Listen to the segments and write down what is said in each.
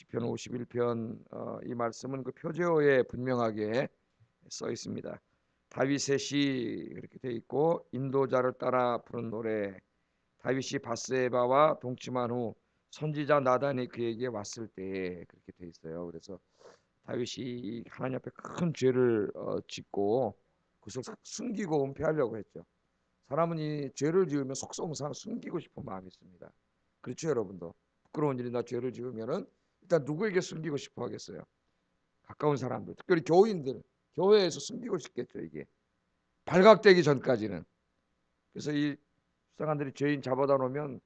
시편 51편 이 말씀은 그 표제어에 분명하게 써 있습니다. 다윗의 시 그렇게 돼 있고 인도자를 따라 부른 노래. 다윗이 바스에바와 동침한 후 선지자 나단이 그에게 왔을 때 그렇게 돼 있어요. 그래서 다윗이 하나님 앞에 큰 죄를 짓고 그것을 숨기고 은폐하려고 했죠. 사람은 이 죄를 지으면 속성상 숨기고 싶은 마음이 있습니다. 그렇죠, 여러분도? 부끄러운 일이나 죄를 지으면은 일단 누구에게 숨기고 싶어 하겠어요? 가까운 사람들, 특별히 교인들, 교회에서 숨기고 싶겠죠. 이게 발각되기 전까지는. 그래서 이 수사관들이 죄인 잡아다 놓으면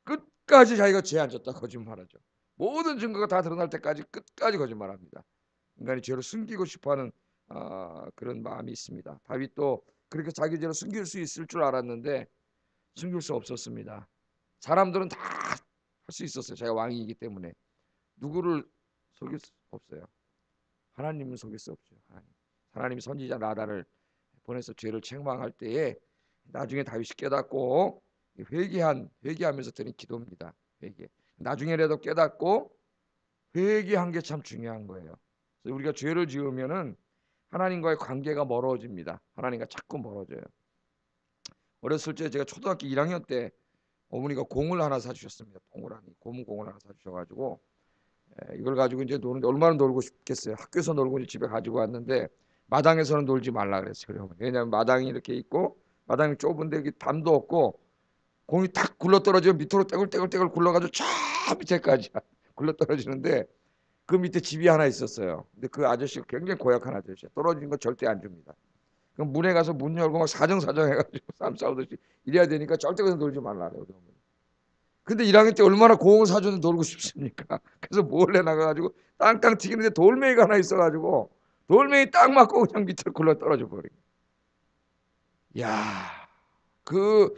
끝까지 자기가 죄 안 졌다 거짓말하죠. 모든 증거가 다 드러날 때까지 끝까지 거짓말합니다. 인간이 죄를 숨기고 싶어하는 그런 마음이 있습니다. 다윗도 그렇게 자기 죄를 숨길 수 있을 줄 알았는데 숨길 수 없었습니다. 사람들은 다 할 수 있었어요. 자기가 왕이기 때문에. 누구를 속일 수 없어요. 하나님은 속일 수 없죠. 하나님이 선지자 나단을 보내서 죄를 책망할 때에 나중에 다윗이 깨닫고 회개하면서 드린 기도입니다. 회개. 나중에라도 깨닫고 회개한 게 참 중요한 거예요. 그래서 우리가 죄를 지으면은 하나님과의 관계가 멀어집니다. 하나님과 자꾸 멀어져요. 어렸을 때 제가 초등학교 1학년 때 어머니가 공을 하나 사주셨습니다. 동그라미 고무공을 하나 사주셔가지고 이걸 가지고 이제 노는데 얼마나 놀고 싶겠어요. 학교에서 놀고 집에 가지고 왔는데 마당에서는 놀지 말라 그랬어요. 왜냐하면 마당이 이렇게 있고 마당이 좁은데 담도 없고 공이 탁 굴러 떨어지면 밑으로 떼굴떼굴 굴러가지고 저 밑에까지 굴러 떨어지는데 그 밑에 집이 하나 있었어요. 근데 그 아저씨가 굉장히 고약한 아저씨야. 떨어지는 거 절대 안 줍니다. 그럼 문에 가서 문 열고 막 사정사정 해가지고 싸움 싸우듯이 이래야 되니까 절대 그래서 놀지 말라 그래요. 근데 1학년 때 얼마나 공을 사주는 놀고 싶습니까? 그래서 몰래 나가가지고 땅땅 튀기는데 돌멩이가 하나 있어가지고 돌멩이 딱 맞고 그냥 밑으로 굴러 떨어져 버리고. 야, 그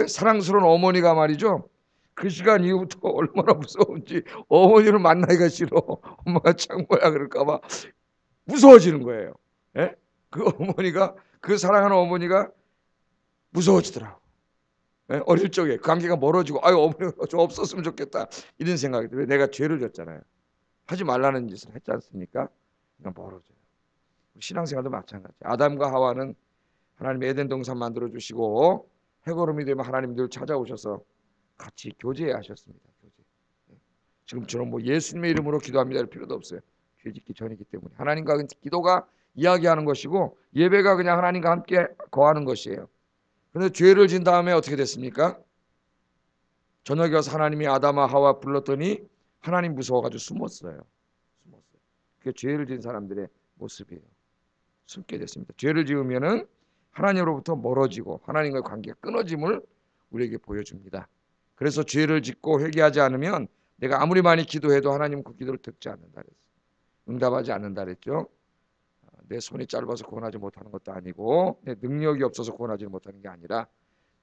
사랑스러운 어머니가 말이죠. 그 시간 이후부터 얼마나 무서운지 어머니를 만나기가 싫어. 엄마가 창모야 그럴까봐 무서워지는 거예요. 예? 그 어머니가 그 사랑하는 어머니가 무서워지더라고. 예? 어릴 적에 관계가 멀어지고 아유 어머니가 좀 없었으면 좋겠다 이런 생각이 들어요. 내가 죄를 졌잖아요. 하지 말라는 짓을 했지 않습니까? 그러니까 멀어져요. 신앙생활도 마찬가지. 아담과 하와는 하나님 에덴 동산 만들어 주시고 해거름이 되면 하나님 늘 찾아오셔서 같이 교제하셨습니다. 교제. 지금처럼 뭐 예수님의 이름으로 기도합니다 할 필요도 없어요. 죄 짓기 전이기 때문에 하나님과 기도가 이야기하는 것이고 예배가 그냥 하나님과 함께 거하는 것이에요. 그런데 죄를 진 다음에 어떻게 됐습니까? 저녁에 와서 하나님이 아담과 하와 불렀더니 하나님 무서워가지고 숨었어요. 그게 죄를 진 사람들의 모습이에요. 숨게 됐습니다. 죄를 지으면은 하나님으로부터 멀어지고 하나님과의 관계가 끊어짐을 우리에게 보여줍니다. 그래서 죄를 짓고 회개하지 않으면 내가 아무리 많이 기도해도 하나님은 그 기도를 듣지 않는다 그랬어요. 응답하지 않는다 그랬죠. 내 손이 짧아서 구원하지 못하는 것도 아니고 내 능력이 없어서 구원하지 못하는 게 아니라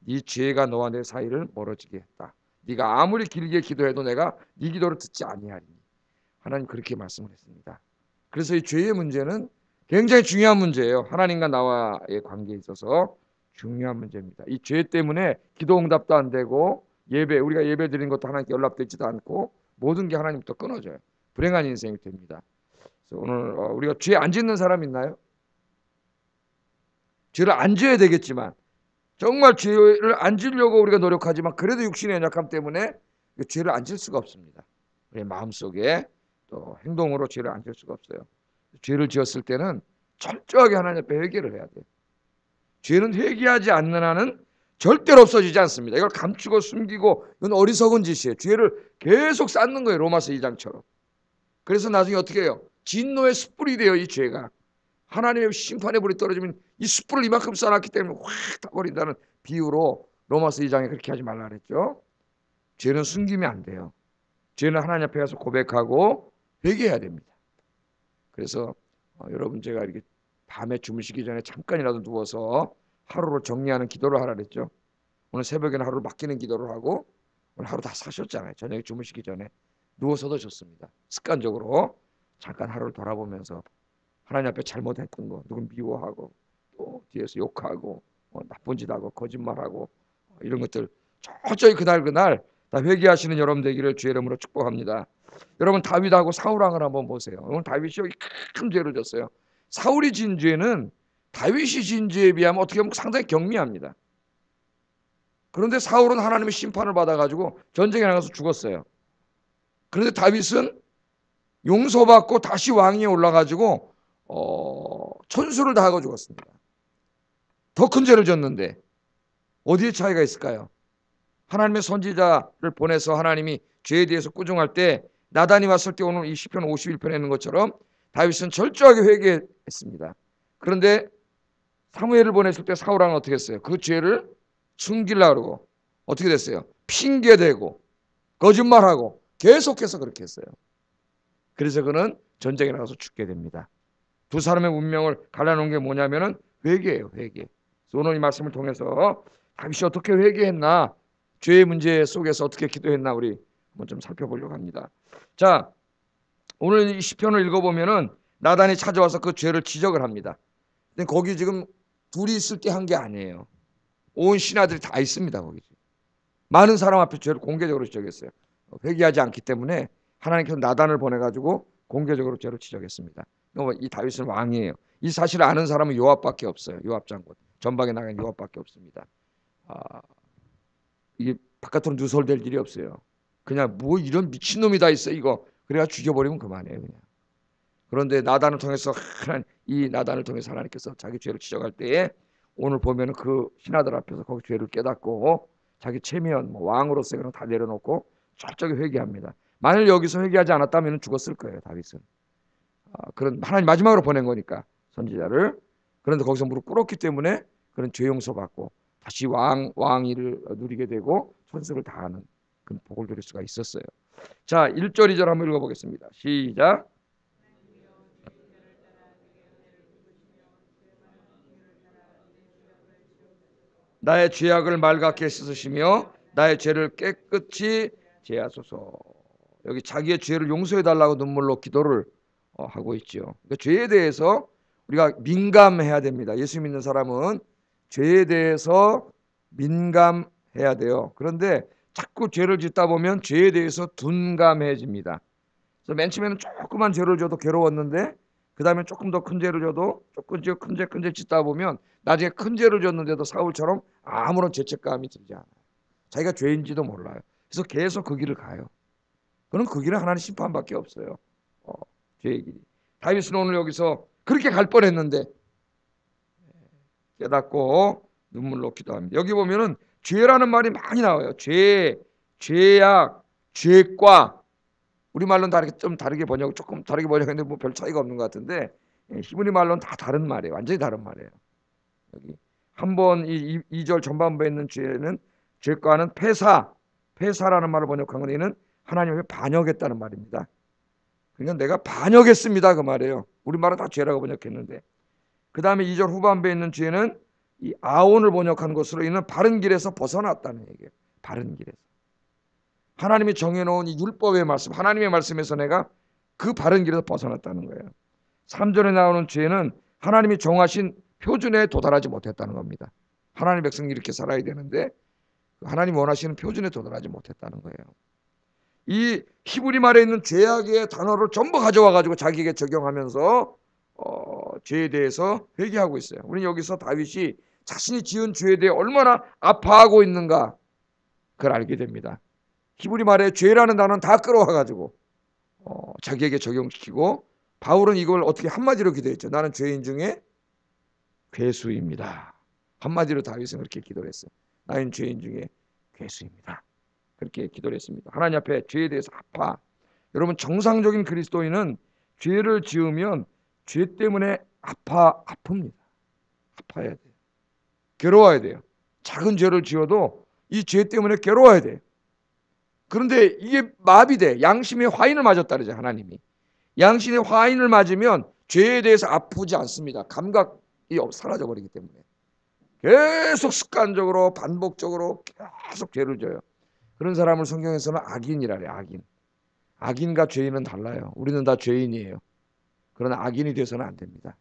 네 죄가 너와 내 사이를 멀어지게 했다. 네가 아무리 길게 기도해도 내가 네 기도를 듣지 아니하리니. 하나님 그렇게 말씀을 했습니다. 그래서 이 죄의 문제는 굉장히 중요한 문제예요. 하나님과 나와의 관계에 있어서 중요한 문제입니다. 이 죄 때문에 기도 응답도 안 되고 우리가 예배 드리는 것도 하나님께 연락되지도 않고 모든 게 하나님부터 끊어져요. 불행한 인생이 됩니다. 그래서 오늘 우리가 죄 안 짓는 사람 있나요? 죄를 안 지어야 되겠지만 정말 죄를 안 지려고 우리가 노력하지만 그래도 육신의 연약함 때문에 죄를 안 질 수가 없습니다. 우리 마음속에 또 행동으로 죄를 안 질 수가 없어요. 죄를 지었을 때는 철저하게 하나님 앞에 회개를 해야 돼요. 죄는 회개하지 않는 한은 절대로 없어지지 않습니다. 이걸 감추고 숨기고 이건 어리석은 짓이에요. 죄를 계속 쌓는 거예요. 로마서 2장처럼. 그래서 나중에 어떻게 해요? 진노의 숯불이 돼요. 이 죄가. 하나님의 심판의 불이 떨어지면 이 숯불을 이만큼 쌓았기 때문에 확 타버린다는 비유로 로마서 2장에 그렇게 하지 말라 그랬죠. 죄는 숨기면 안 돼요. 죄는 하나님 앞에 가서 고백하고 회개해야 됩니다. 그래서 여러분 제가 이렇게 밤에 주무시기 전에 잠깐이라도 누워서 하루를 정리하는 기도를 하라 그랬죠. 오늘 새벽에는 하루를 맡기는 기도를 하고 오늘 하루 다 사셨잖아요. 저녁에 주무시기 전에 누워서도 좋습니다. 습관적으로 잠깐 하루를 돌아보면서 하나님 앞에 잘못했던 거, 누군 미워하고 또 뒤에서 욕하고 나쁜 짓하고 거짓말하고 이런 것들 철저히 그날 다 회개하시는 여러분 되기를 주의 이름으로 축복합니다. 여러분 다윗하고 사울왕을 한번 보세요. 오늘 다윗이 여기 큰 죄를 졌어요. 사울이 진 죄는 다윗이 진 죄에 비하면 어떻게 보면 상당히 경미합니다. 그런데 사울은 하나님의 심판을 받아가지고 전쟁에 나가서 죽었어요. 그런데 다윗은 용서받고 다시 왕위에 올라가지고 천수를 다하고 죽었습니다. 더 큰 죄를 졌는데 어디에 차이가 있을까요? 하나님의 선지자를 보내서 하나님이 죄에 대해서 꾸중할 때 나단이 왔을 때 오늘 이 시편 51편에 있는 것처럼 다윗은 철저하게 회개했습니다. 그런데 사무엘을 보냈을 때 사울왕은 어떻게 했어요? 그 죄를 숨기려고 그러고 어떻게 됐어요? 핑계대고 거짓말하고 계속해서 그렇게 했어요. 그래서 그는 전쟁에 나가서 죽게 됩니다. 두 사람의 운명을 갈라놓은 게 뭐냐면은 회개예요. 회개. 오늘 이 말씀을 통해서 다윗이 어떻게 회개했나, 죄의 문제 속에서 어떻게 기도했나 우리 한번 좀 살펴보려고 합니다. 자, 오늘 이 시편을 읽어보면은 나단이 찾아와서 그 죄를 지적을 합니다. 근데 거기 지금 둘이 있을 때 한 게 아니에요. 온 신하들이 다 있습니다. 거기 많은 사람 앞에 죄를 공개적으로 지적했어요. 회개하지 않기 때문에 하나님께서 나단을 보내가지고 공개적으로 죄를 지적했습니다. 이 다윗은 왕이에요. 이 사실을 아는 사람은 요압밖에 없어요. 요압 장군. 전방에 나간 요압밖에 없습니다. 이게 바깥으로 누설될 일이 없어요. 그냥 뭐 이런 미친놈이 다 있어 이거. 그래가 죽여버리면 그만해요. 그냥. 그런데 나단을 통해서 이 나단을 통해서 하나님께서 자기 죄를 지적할 때에 오늘 보면은 그 신하들 앞에서 거기 죄를 깨닫고 자기 체면 왕으로서 그런 다 내려놓고 철저히 회개합니다. 만일 여기서 회개하지 않았다면 죽었을 거예요. 다윗은. 그런 하나님 마지막으로 보낸 거니까 선지자를. 그런데 거기서 무릎 꿇었기 때문에 그런 죄 용서받고 다시 왕위를 누리게 되고 천수를 다하는 그런 복을 누릴 수가 있었어요. 자, 1절 2절 한번 읽어보겠습니다. 시작. 나의 죄악을 맑게 씻으시며 나의 죄를 깨끗이 제하소서. 여기 자기의 죄를 용서해 달라고 눈물로 기도를 하고 있죠. 그러니까 죄에 대해서 우리가 민감해야 됩니다. 예수 믿는 사람은 죄에 대해서 민감해야 돼요. 그런데 자꾸 죄를 짓다 보면 죄에 대해서 둔감해집니다. 그래서 맨 처음에는 조그만 죄를 져도 괴로웠는데 그 다음에 조금 더 큰 죄를 져도 조금 큰 죄 짓다 보면 나중에 큰 죄를 졌는데도 사울처럼 아무런 죄책감이 들지 않아요. 자기가 죄인지도 몰라요. 그래서 계속 그 길을 가요. 그럼 그 길은 하나님 심판밖에 없어요. 죄의 길이. 다윗은 오늘 여기서 그렇게 갈 뻔했는데 깨닫고 눈물로 기도합니다. 여기 보면은 죄라는 말이 많이 나와요. 죄, 죄악, 죄과. 우리말로는 좀 다르게 번역, 조금 다르게 번역했는데 뭐 별 차이가 없는 것 같은데 히브리 말로는 다 다른 말이에요. 완전히 다른 말이에요. 여기 한번 이 2절 전반부에 있는 죄는 죄과는 폐사라는 말을 번역한 건 이는 하나님을 반역했다는 말입니다. 그러니까 내가 반역했습니다 그 말이에요. 우리말은 다 죄라고 번역했는데 그 다음에 2절 후반부에 있는 죄는 이 아온을 번역한 것으로 이는 바른 길에서 벗어났다는 얘기예요. 바른 길에서. 하나님이 정해놓은 이 율법의 말씀, 하나님의 말씀에서 내가 그 바른 길에서 벗어났다는 거예요. 3절에 나오는 죄는 하나님이 정하신 표준에 도달하지 못했다는 겁니다. 하나님 백성이 이렇게 살아야 되는데 하나님 원하시는 표준에 도달하지 못했다는 거예요. 이 히브리 말에 있는 죄악의 단어를 전부 가져와 가지고 자기에게 적용하면서 죄에 대해서 회개하고 있어요. 우리는 여기서 다윗이 자신이 지은 죄에 대해 얼마나 아파하고 있는가 그걸 알게 됩니다. 히브리 말에 죄라는 단어는 다 끌어와 가지고 자기에게 적용시키고 바울은 이걸 어떻게 한마디로 기도했죠. 나는 죄인 중에 괴수입니다. 한마디로 다윗은 그렇게 기도를 했어요. 나는 죄인 중에 괴수입니다. 그렇게 기도를 했습니다. 하나님 앞에 죄에 대해서 아파. 여러분 정상적인 그리스도인은 죄를 지으면 죄 때문에 아픕니다. 아파야 돼요. 괴로워야 돼요. 작은 죄를 지어도 이 죄 때문에 괴로워야 돼요. 그런데 이게 마비돼. 양심의 화인을 맞았다 그러죠. 하나님이. 양심의 화인을 맞으면 죄에 대해서 아프지 않습니다. 감각이 사라져버리기 때문에. 계속 습관적으로 반복적으로 계속 죄를 져요. 그런 사람을 성경에서는 악인이라 그래요. 악인. 악인과 죄인은 달라요. 우리는 다 죄인이에요. 그러나 악인이 돼서는 안 됩니다.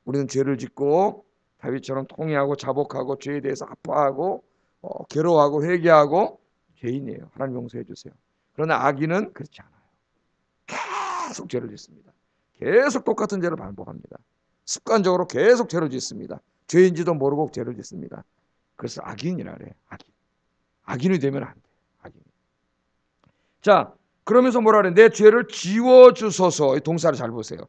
우리는 죄를 짓고 다윗처럼 통회하고 자복하고 죄에 대해서 아파하고 괴로워하고 회개하고 죄인이에요. 하나님 용서해 주세요. 그러나 악인은 그렇지 않아요. 계속 죄를 짓습니다. 계속 똑같은 죄를 반복합니다. 습관적으로 계속 죄를 짓습니다. 죄인지도 모르고 죄를 짓습니다. 그래서 악인이라 그래요. 악인이 되면 안 돼요. 악인. 자, 그러면서 뭐라 그래? 내 죄를 지워주소서. 이 동사를 잘 보세요.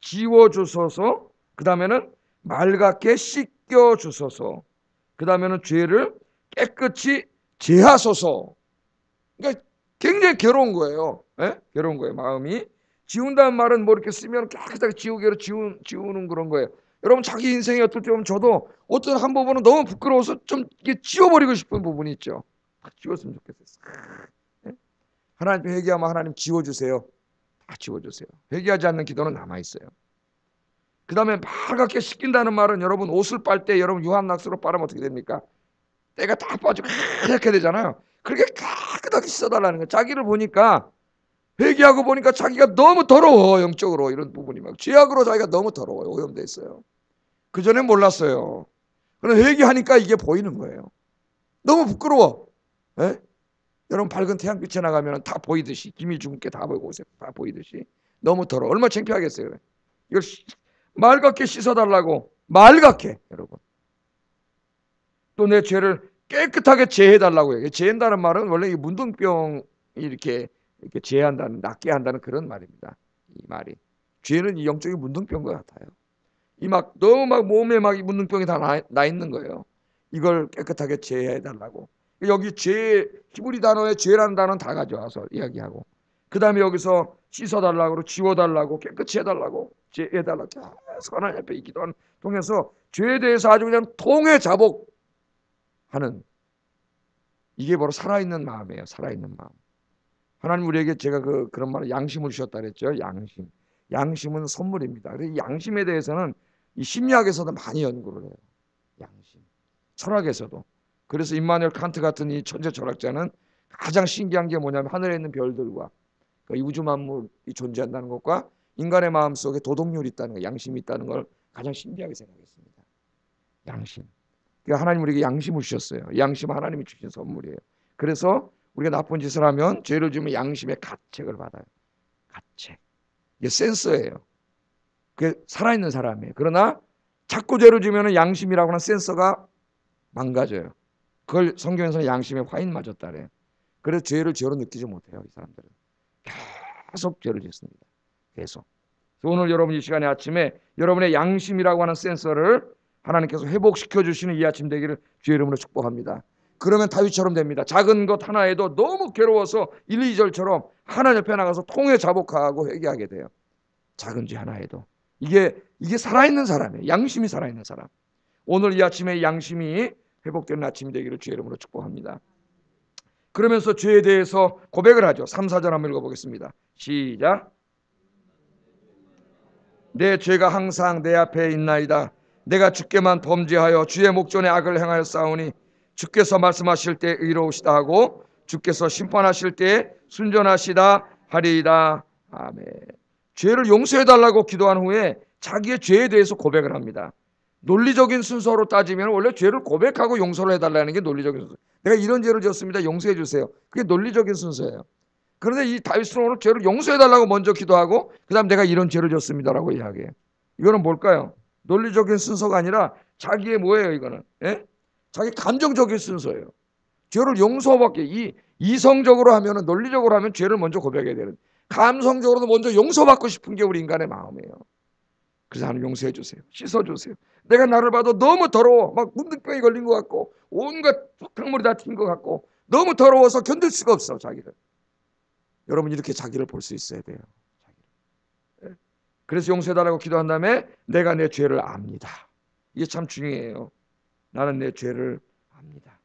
지워주소서. 그 다음에는 맑게 씻겨주소서. 그 다음에는 죄를 깨끗이 제하소서. 그러니까 굉장히 괴로운 거예요. 예? 괴로운 거예요. 마음이. 지운다는 말은 뭐 이렇게 쓰면 깨끗하게 지우개로 지우는 그런 거예요. 여러분 자기 인생에 어떨 때 보면 저도 어떤 한 부분은 너무 부끄러워서 좀 이게 지워버리고 싶은 부분이 있죠. 다 지웠으면 좋겠어요. 예? 하나님 회개하면 하나님 지워주세요. 다 지워주세요. 회개하지 않는 기도는 남아있어요. 그 다음에 맑게 씻긴다는 말은 여러분 옷을 빨 때 여러분 유한낙스로 빨으면 어떻게 됩니까? 때가 다 빠지고 이렇게 되잖아요. 그렇게 깨끗하게 씻어달라는 거예요. 자기를 보니까 회개하고 보니까 자기가 너무 더러워. 영적으로 이런 부분이 막 죄악으로 자기가 너무 더러워요. 오염돼 있어요. 그전에 몰랐어요. 그런데 회개하니까 이게 보이는 거예요. 너무 부끄러워. 예? 여러분 밝은 태양빛에 나가면 다 보이듯이 김이 죽은 게 다 보이고 다 보이듯이 너무 더러워. 얼마나 창피하겠어요. 이걸 맑게 씻어달라고. 맑게 여러분. 또 내 죄를 깨끗하게 제해달라고 해요. 제한다는 말은 원래 이 문둥병이 이렇게 제한다는, 낫게 한다는 그런 말입니다. 이 말이. 죄는 이 영적인 문둥병과 같아요. 이 막 너무 막 몸에 막 이 문둥병이 다 나 있는 거예요. 이걸 깨끗하게 제해달라고. 여기 죄, 히브리 단어에 죄라는 단어는 다 가져와서 이야기하고. 그 다음에 여기서 씻어달라고, 지워달라고, 깨끗이 해달라고, 제해달라고. 계속 하나님 앞에 이 기도하는 통해서 죄에 대해서 아주 그냥 통회 자복하는, 이게 바로 살아있는 마음이에요. 살아있는 마음. 하나님 우리에게 제가 그런 말을 양심을 주셨다 그랬죠. 양심. 양심은 선물입니다. 그래서 이 양심에 대해서는 이 심리학에서도 많이 연구를 해요. 양심. 철학에서도. 그래서 임마누엘 칸트 같은 이 천재 철학자는 가장 신기한 게 뭐냐면 하늘에 있는 별들과 이 우주 만물이 존재한다는 것과 인간의 마음속에 도덕률이 있다는 거, 양심이 있다는 걸 가장 신기하게 생각했습니다. 양심. 그러니까 하나님 우리에게 양심을 주셨어요. 양심은 하나님이 주신 선물이에요. 그래서 우리가 나쁜 짓을 하면 죄를 지으면 양심의 가책을 받아요. 가책. 이게 센서예요. 그게 살아있는 사람이에요. 그러나 자꾸 죄를 지으면 양심이라고 하는 센서가 망가져요. 그걸 성경에서는 양심에 화인 맞았다 그래요. 그래서 죄를 죄로 느끼지 못해요. 이 사람들은 계속 죄를 짓습니다. 계속. 오늘 여러분 이 시간에 아침에 여러분의 양심이라고 하는 센서를 하나님께서 회복시켜 주시는 이 아침 되기를 주의 이름으로 축복합니다. 그러면 다윗처럼 됩니다. 작은 것 하나에도 너무 괴로워서 1, 2절처럼 하나님 옆에 나가서 통회 자복하고 회개하게 돼요. 작은 죄 하나에도. 이게 살아있는 사람이에요. 양심이 살아있는 사람. 오늘 이 아침에 양심이 회복되는 아침이 되기를 주의 이름으로 축복합니다. 그러면서 죄에 대해서 고백을 하죠. 3, 4절 한번 읽어보겠습니다. 시작. 내 죄가 항상 내 앞에 있나이다. 내가 주께만 범죄하여 주의 목전에 악을 행하여 싸우니 주께서 말씀하실 때 의로우시다 하고 주께서 심판하실 때 순전하시다 하리이다. 아멘. 죄를 용서해달라고 기도한 후에 자기의 죄에 대해서 고백을 합니다. 논리적인 순서로 따지면 원래 죄를 고백하고 용서를 해달라는 게 논리적인 순서. 내가 이런 죄를 지었습니다. 용서해 주세요. 그게 논리적인 순서예요. 그런데 이 다윗은 오늘 죄를 용서해달라고 먼저 기도하고 그 다음 내가 이런 죄를 지었습니다라고 이야기해요. 이거는 뭘까요? 논리적인 순서가 아니라 자기의 뭐예요 이거는? 예? 자기 감정적인 순서예요. 죄를 용서받기, 이성적으로 하면, 논리적으로 하면 죄를 먼저 고백해야 되는, 감성적으로도 먼저 용서받고 싶은 게 우리 인간의 마음이에요. 그래서 하나님 용서해 주세요. 씻어주세요. 내가 나를 봐도 너무 더러워. 막 문둥병이 걸린 것 같고 온갖 흙탕물이 다 튄 것 같고 너무 더러워서 견딜 수가 없어 자기를. 여러분 이렇게 자기를 볼 수 있어야 돼요. 그래서 용서해달라고 기도한 다음에 내가 내 죄를 압니다. 이게 참 중요해요. 나는 내 죄를 압니다.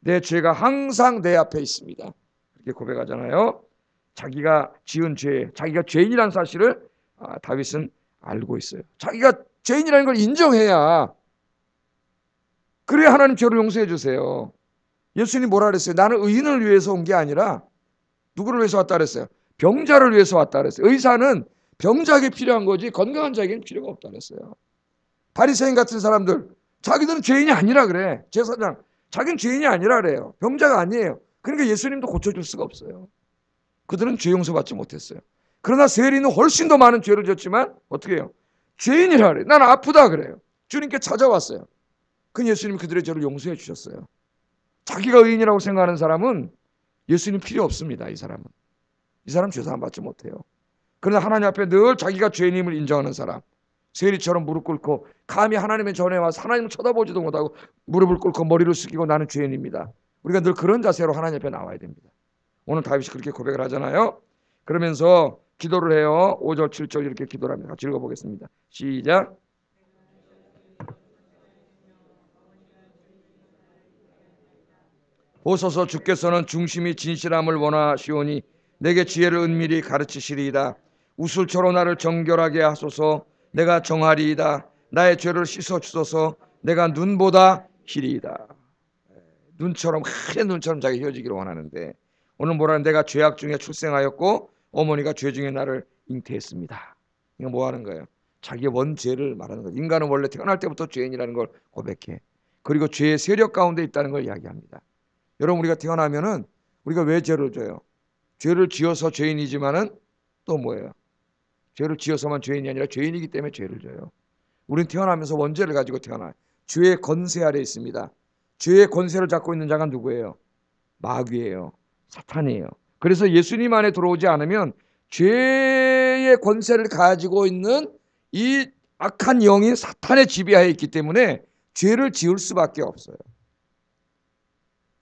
내 죄가 항상 내 앞에 있습니다. 그렇게 고백하잖아요. 자기가 지은 죄, 자기가 죄인이라는 사실을 다윗은 알고 있어요. 자기가 죄인이라는 걸 인정해야, 그래야 하나님 죄를 용서해 주세요. 예수님이 뭐라 그랬어요? 나는 의인을 위해서 온 게 아니라 누구를 위해서 왔다 그랬어요? 병자를 위해서 왔다 그랬어요. 의사는 병자에게 필요한 거지 건강한 자에게는 필요가 없다 그랬어요. 바리새인 같은 사람들, 자기들은 죄인이 아니라 그래. 제사장, 자기는 죄인이 아니라 그래요. 병자가 아니에요. 그러니까 예수님도 고쳐줄 수가 없어요. 그들은 죄 용서받지 못했어요. 그러나 세리는 훨씬 더 많은 죄를 졌지만 어떻게 해요? 죄인이라 그래요. 난 아프다 그래요. 주님께 찾아왔어요. 그 예수님이 그들의 죄를 용서해 주셨어요. 자기가 의인이라고 생각하는 사람은 예수님 필요 없습니다. 이 사람은. 이 사람 죄사함 받지 못해요. 그러나 하나님 앞에 늘 자기가 죄인임을 인정하는 사람, 세리처럼 무릎 꿇고 감히 하나님의 전에 와서 하나님을 쳐다보지도 못하고 무릎을 꿇고 머리를 숙이고 나는 죄인입니다. 우리가 늘 그런 자세로 하나님 앞에 나와야 됩니다. 오늘 다윗이 그렇게 고백을 하잖아요. 그러면서 기도를 해요. 5절 7절 이렇게 기도를 합니다. 같이 읽어보겠습니다. 시작. 보소서 주께서는 중심이 진실함을 원하시오니 내게 지혜를 은밀히 가르치시리이다. 우술초로 나를 정결하게 하소서. 내가 정하리이다. 나의 죄를 씻어주소서. 내가 눈보다 희리이다. 눈처럼 하얀 눈처럼 자기 헤어지기를 원하는데 오늘 뭐라는 내가 죄악 중에 출생하였고 어머니가 죄 중에 나를 잉태했습니다. 이거 뭐 하는 거예요? 자기의 원죄를 말하는 거예요. 인간은 원래 태어날 때부터 죄인이라는 걸 고백해. 그리고 죄의 세력 가운데 있다는 걸 이야기합니다. 여러분 우리가 태어나면은 우리가 왜 죄를 져요? 죄를 지어서 죄인이지만은 또 뭐예요? 죄를 지어서만 죄인이 아니라 죄인이기 때문에 죄를 져요. 우리는 태어나면서 원죄를 가지고 태어나요. 죄의 권세 아래 있습니다. 죄의 권세를 잡고 있는 자가 누구예요? 마귀예요. 사탄이에요. 그래서 예수님 안에 들어오지 않으면 죄의 권세를 가지고 있는 이 악한 영이 사탄의 지배하에 있기 때문에 죄를 지을 수밖에 없어요.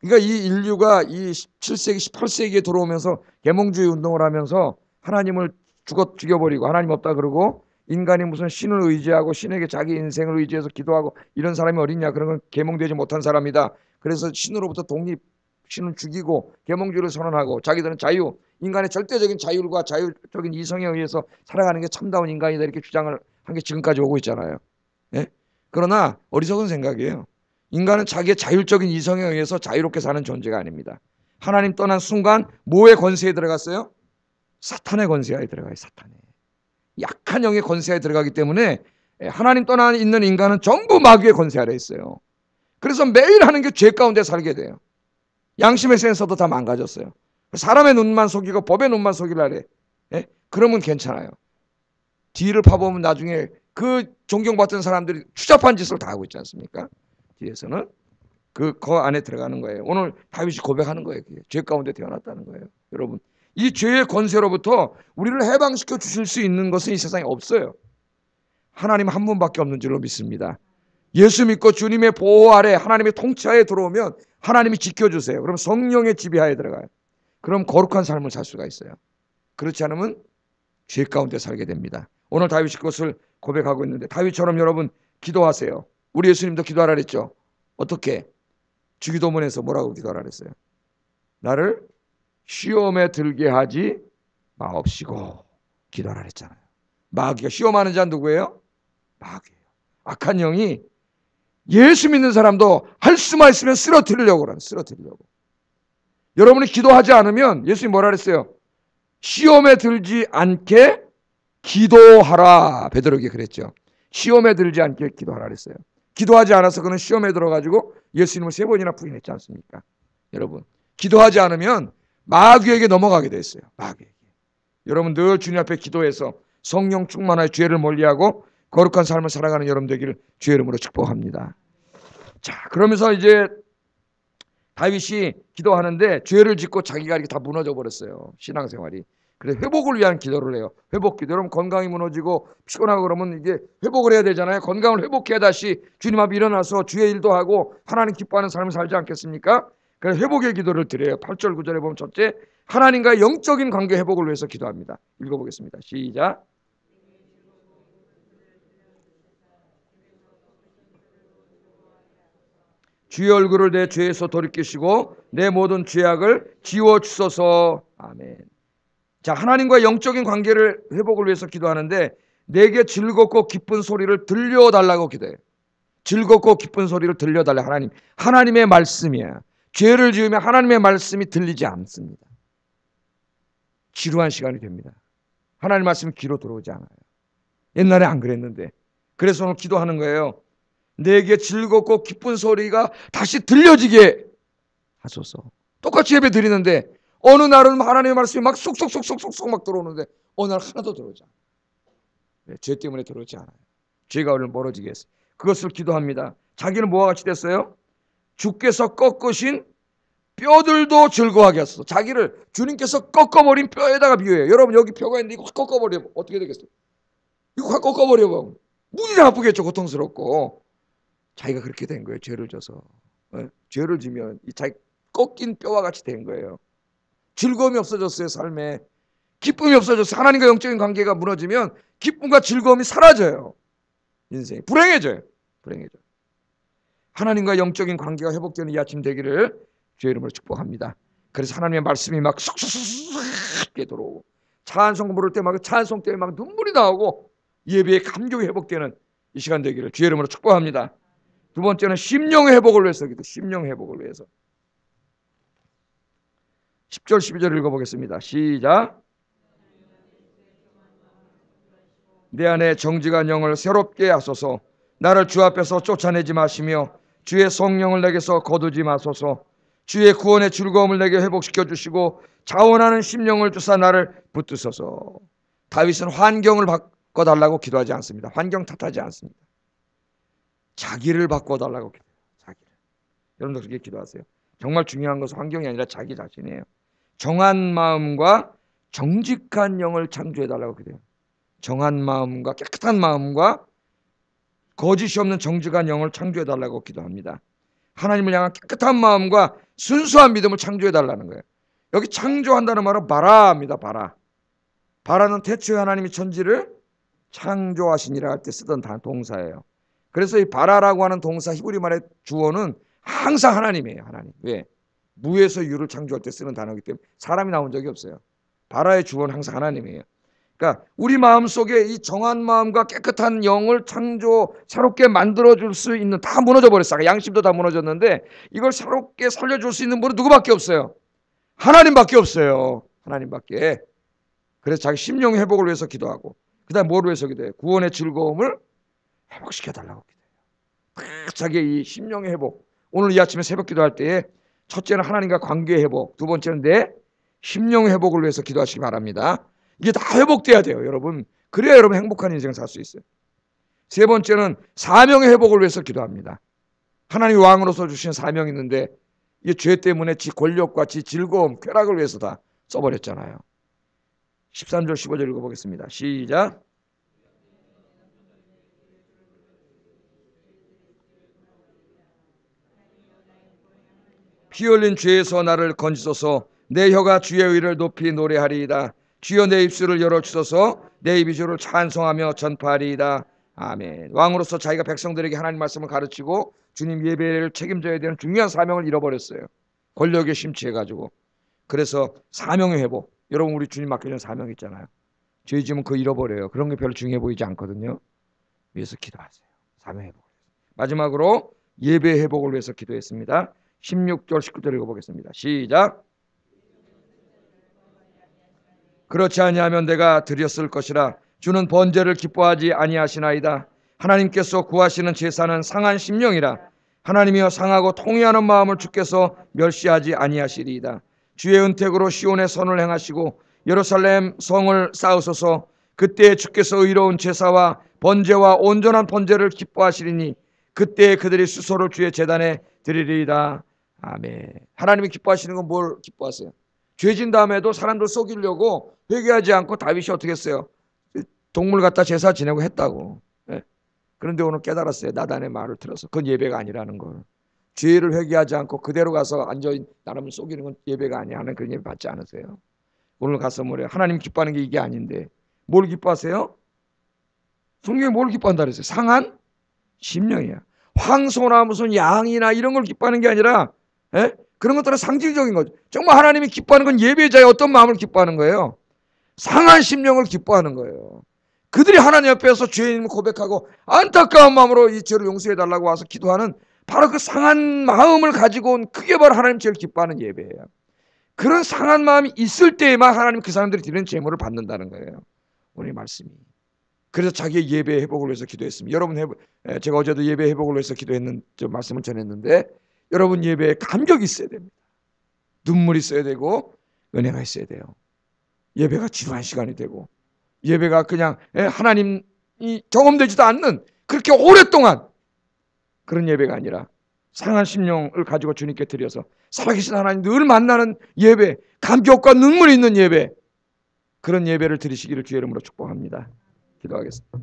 그러니까 이 인류가 이 17세기, 18세기에 들어오면서 계몽주의 운동을 하면서 하나님을 죽여버리고 하나님 없다 그러고 인간이 무슨 신을 의지하고 신에게 자기 인생을 의지해서 기도하고 이런 사람이 어딨냐? 그런 건 계몽되지 못한 사람이다. 그래서 신으로부터 신을 죽이고 계몽주의를 선언하고 자기들은 자유, 인간의 절대적인 자율과 자율적인 이성에 의해서 살아가는 게 참다운 인간이다 이렇게 주장을 한 게 지금까지 오고 있잖아요. 예? 그러나 어리석은 생각이에요. 인간은 자기의 자율적인 이성에 의해서 자유롭게 사는 존재가 아닙니다. 하나님 떠난 순간 뭐의 권세에 들어갔어요? 사탄의 권세에 들어가요. 사탄의 약한 영의 권세에 들어가기 때문에 하나님 떠나 있는 인간은 전부 마귀의 권세 아래 있어요. 그래서 매일 하는 게 죄 가운데 살게 돼요. 양심의 센서도 다 망가졌어요. 사람의 눈만 속이고 법의 눈만 속이려래. 예? 그러면 괜찮아요. 뒤를 파보면 나중에 그 존경받던 사람들이 추잡한 짓을 다 하고 있지 않습니까? 뒤에서는 그 안에 들어가는 거예요. 오늘 다윗이 고백하는 거예요. 죄 가운데 태어났다는 거예요. 여러분, 이 죄의 권세로부터 우리를 해방시켜 주실 수 있는 것은 이 세상에 없어요. 하나님 한 분밖에 없는 줄로 믿습니다. 예수 믿고 주님의 보호 아래 하나님의 통치하에 들어오면 하나님이 지켜주세요. 그럼 성령의 지배하에 들어가요. 그럼 거룩한 삶을 살 수가 있어요. 그렇지 않으면 죄 가운데 살게 됩니다. 오늘 다윗이 그것을 고백하고 있는데 다윗처럼 여러분 기도하세요. 우리 예수님도 기도하라 그랬죠. 어떻게? 주기도문에서 뭐라고 기도하라 그랬어요? 나를 시험에 들게 하지 마옵시고 기도하라 그랬잖아요. 마귀가 시험하는 자는 누구예요? 마귀예요. 악한 영이 예수 믿는 사람도 할 수만 있으면 쓰러뜨리려고 그래요. 쓰러뜨리려고. 여러분이 기도하지 않으면 예수님 뭐라 그랬어요? 시험에 들지 않게 기도하라. 베드로에게 그랬죠. 시험에 들지 않게 기도하라 그랬어요. 기도하지 않아서 그는 시험에 들어가지고 예수님을 3번이나 부인했지 않습니까? 여러분, 기도하지 않으면 마귀에게 넘어가게 돼 있어요. 마귀에게. 여러분 늘 주님 앞에 기도해서 성령 충만하여 죄를 멀리하고 거룩한 삶을 살아가는 여러분 되기를 주의 이름으로 축복합니다. 자, 그러면서 이제 다윗이 기도하는데 죄를 짓고 자기가 이렇게 다 무너져 버렸어요. 신앙생활이. 그래서 회복을 위한 기도를 해요. 회복 기도. 여러분 건강이 무너지고 피곤하고 그러면 이게 회복을 해야 되잖아요. 건강을 회복해야 다시 주님 앞에 일어나서 주의 일도 하고 하나님 기뻐하는 삶을 살지 않겠습니까? 그래서 회복의 기도를 드려요. 8절 9절에 보면 첫째, 하나님과의 영적인 관계 회복을 위해서 기도합니다. 읽어보겠습니다. 시작. 주의 얼굴을 내 죄에서 돌이키시고 내 모든 죄악을 지워주소서. 아멘. 자, 하나님과 영적인 관계를 회복을 위해서 기도하는데 내게 즐겁고 기쁜 소리를 들려달라고 기도해요. 즐겁고 기쁜 소리를 들려달라. 하나님의 말씀이야. 죄를 지으면 하나님의 말씀이 들리지 않습니다. 지루한 시간이 됩니다. 하나님의 말씀이 귀로 들어오지 않아요. 옛날에 안 그랬는데. 그래서 오늘 기도하는 거예요. 내게 즐겁고 기쁜 소리가 다시 들려지게 하소서. 똑같이 예배 드리는데 어느 날은 하나님의 말씀이 막 쏙쏙쏙쏙쏙 막 들어오는데 어느 날 하나도 들어오지 않아요. 네, 죄 때문에 들어오지 않아요. 죄가 오늘 멀어지게 했어요. 그것을 기도합니다. 자기는 뭐와 같이 됐어요? 주께서 꺾으신 뼈들도 즐거워하게 하소서. 자기를 주님께서 꺾어버린 뼈에다가 비유해요. 여러분 여기 뼈가 있는데 이거 확 꺾어버리면 어떻게 되겠어요? 이거 확 꺾어버리면 무지 아프겠죠. 고통스럽고. 자기가 그렇게 된 거예요. 죄를 져서. 죄를 지면 이 자기 꺾인 뼈와 같이 된 거예요. 즐거움이 없어졌어요. 삶에. 기쁨이 없어졌어요. 하나님과 영적인 관계가 무너지면 기쁨과 즐거움이 사라져요. 인생이 불행해져요. 불행해져요. 하나님과 영적인 관계가 회복되는 이 아침 되기를 주의 이름으로 축복합니다. 그래서 하나님의 말씀이 막 쑥쑥쑥 들어오고 찬송 부를 때 막 찬송 때문에 막 눈물이 나오고 예배의 감격이 회복되는 이 시간 되기를 주의 이름으로 축복합니다. 두 번째는 심령의 회복을 위해서 기도. 심령의 회복을 위해서. 10절 12절 읽어보겠습니다. 시작. 내 안에 정직한 영을 새롭게 하소서. 나를 주 앞에서 쫓아내지 마시며 주의 성령을 내게서 거두지 마소서. 주의 구원의 즐거움을 내게 회복시켜 주시고 자원하는 심령을 주사 나를 붙드소서. 다윗은 환경을 바꿔달라고 기도하지 않습니다. 환경 탓하지 않습니다. 자기를 바꿔달라고 기도해요. 자기를. 여러분도 그렇게 기도하세요. 정말 중요한 것은 환경이 아니라 자기 자신이에요. 정한 마음과 정직한 영을 창조해달라고 기도해요. 정한 마음과 깨끗한 마음과 거짓이 없는 정직한 영을 창조해달라고 기도합니다. 하나님을 향한 깨끗한 마음과 순수한 믿음을 창조해달라는 거예요. 여기 창조한다는 말은 바라입니다. 바라. 바라는 태초에 하나님이 천지를 창조하시니라 할 때 쓰던 동사예요. 그래서 이 바라라고 하는 동사 히브리 말의 주어는 항상 하나님이에요. 하나님. 왜? 무에서 유를 창조할 때 쓰는 단어이기 때문에 사람이 나온 적이 없어요. 바라의 주어는 항상 하나님이에요. 그러니까 우리 마음속에 이 정한 마음과 깨끗한 영을 새롭게 만들어줄 수 있는, 다 무너져 버렸어요. 양심도 다 무너졌는데 이걸 새롭게 살려줄 수 있는 분은 누구밖에 없어요? 하나님밖에 없어요. 하나님밖에. 그래서 자기 심령 회복을 위해서 기도하고, 그 다음에 뭐를 위해서 기도해요? 구원의 즐거움을 회복시켜달라고 기도해요. 자기의 이 심령의 회복. 오늘 이 아침에 새벽 기도할 때에 첫째는 하나님과 관계의 회복, 두 번째는 내 심령 회복을 위해서 기도하시기 바랍니다. 이게 다 회복돼야 돼요, 여러분. 그래야 여러분 행복한 인생을 살 수 있어요. 세 번째는 사명의 회복을 위해서 기도합니다. 하나님이 왕으로서 주신 사명이 있는데 이게 죄 때문에 지 권력과 지 즐거움, 쾌락을 위해서 다 써버렸잖아요. 13절 15절 읽어보겠습니다. 시작. 피 흘린 죄에서 나를 건지소서. 내 혀가 주의 의를 높이 노래하리이다. 주여 내 입술을 열어주소서. 내 입이 주를 찬송하며 전파하리이다. 아멘. 왕으로서 자기가 백성들에게 하나님 말씀을 가르치고 주님 예배를 책임져야 되는 중요한 사명을 잃어버렸어요. 권력에 심취해가지고. 그래서 사명의 회복. 여러분 우리 주님 맡겨준 사명 있잖아요. 죄 지으면 그거 잃어버려요. 그런 게 별로 중요해 보이지 않거든요. 위해서 기도하세요. 사명 회복. 마지막으로 예배 회복을 위해서 기도했습니다. 16절 19절 읽어보겠습니다. 시작. 그렇지 아니하면 내가 드렸을 것이라. 주는 번제를 기뻐하지 아니하시나이다. 하나님께서 구하시는 제사는 상한 심령이라. 하나님이여 상하고 통회하는 마음을 주께서 멸시하지 아니하시리이다. 주의 은택으로 시온의 선을 행하시고 예루살렘 성을 쌓으소서. 그때 주께서 의로운 제사와 번제와 온전한 번제를 기뻐하시리니 그때 그들이 수소를 주의 제단에 드리리이다. 아멘. 하나님이 기뻐하시는 건 뭘 기뻐하세요? 죄진 다음에도 사람들 속이려고 회개하지 않고 다윗이 어떻게 했어요? 동물 갖다 제사 지내고 했다고. 네. 그런데 오늘 깨달았어요. 나단의 말을 들어서. 그건 예배가 아니라는 걸. 죄를 회개하지 않고 그대로 가서 앉아 나름을 속이는 건 예배가 아니야. 하는 그런 예배 받지 않으세요? 오늘 가서 뭐래요? 하나님 기뻐하는 게 이게 아닌데 뭘 기뻐하세요? 성경에 뭘 기뻐한다 그랬어요? 상한 심령이야. 황소나 무슨 양이나 이런 걸 기뻐하는 게 아니라 그런 것들은 상징적인 거죠. 정말 하나님이 기뻐하는 건 예배자의 어떤 마음을 기뻐하는 거예요? 상한 심령을 기뻐하는 거예요. 그들이 하나님 앞에서 죄인임을 고백하고 안타까운 마음으로 이 죄를 용서해달라고 와서 기도하는 바로 그 상한 마음을 가지고 온 그게 바로 하나님 제일 기뻐하는 예배예요. 그런 상한 마음이 있을 때에만 하나님 그 사람들이 드리는 제물을 받는다는 거예요. 오늘 말씀이. 그래서 자기의 예배 회복을 위해서 기도했습니다. 여러분 제가 어제도 예배 회복을 위해서 기도했는 말씀을 전했는데 여러분 예배에 감격이 있어야 됩니다. 눈물이 있어야 되고 은혜가 있어야 돼요. 예배가 지루한 시간이 되고 예배가 그냥 하나님이 경험되지도 않는 그렇게 오랫동안 그런 예배가 아니라 상한 심령을 가지고 주님께 드려서 살아계신 하나님 늘 만나는 예배, 감격과 눈물이 있는 예배, 그런 예배를 드리시기를 주의 이름으로 축복합니다. 기도하겠습니다.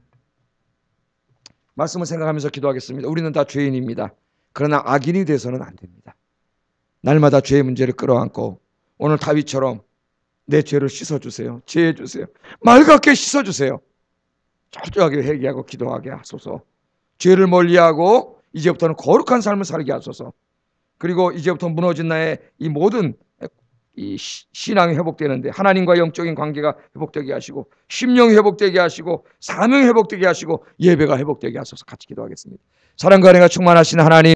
말씀을 생각하면서 기도하겠습니다. 우리는 다 죄인입니다. 그러나 악인이 돼서는 안 됩니다. 날마다 죄의 문제를 끌어안고 오늘 다윗처럼 내 죄를 씻어주세요. 제해주세요. 맑게 씻어주세요. 철저하게 회개하고 기도하게 하소서. 죄를 멀리하고 이제부터는 거룩한 삶을 살게 하소서. 그리고 이제부터 무너진 나의 이 모든 이 신앙이 회복되는데 하나님과 영적인 관계가 회복되게 하시고 심령이 회복되게 하시고 사명이 회복되게 하시고 예배가 회복되게 하소서. 같이 기도하겠습니다. 사랑과 은혜가 충만하신 하나님,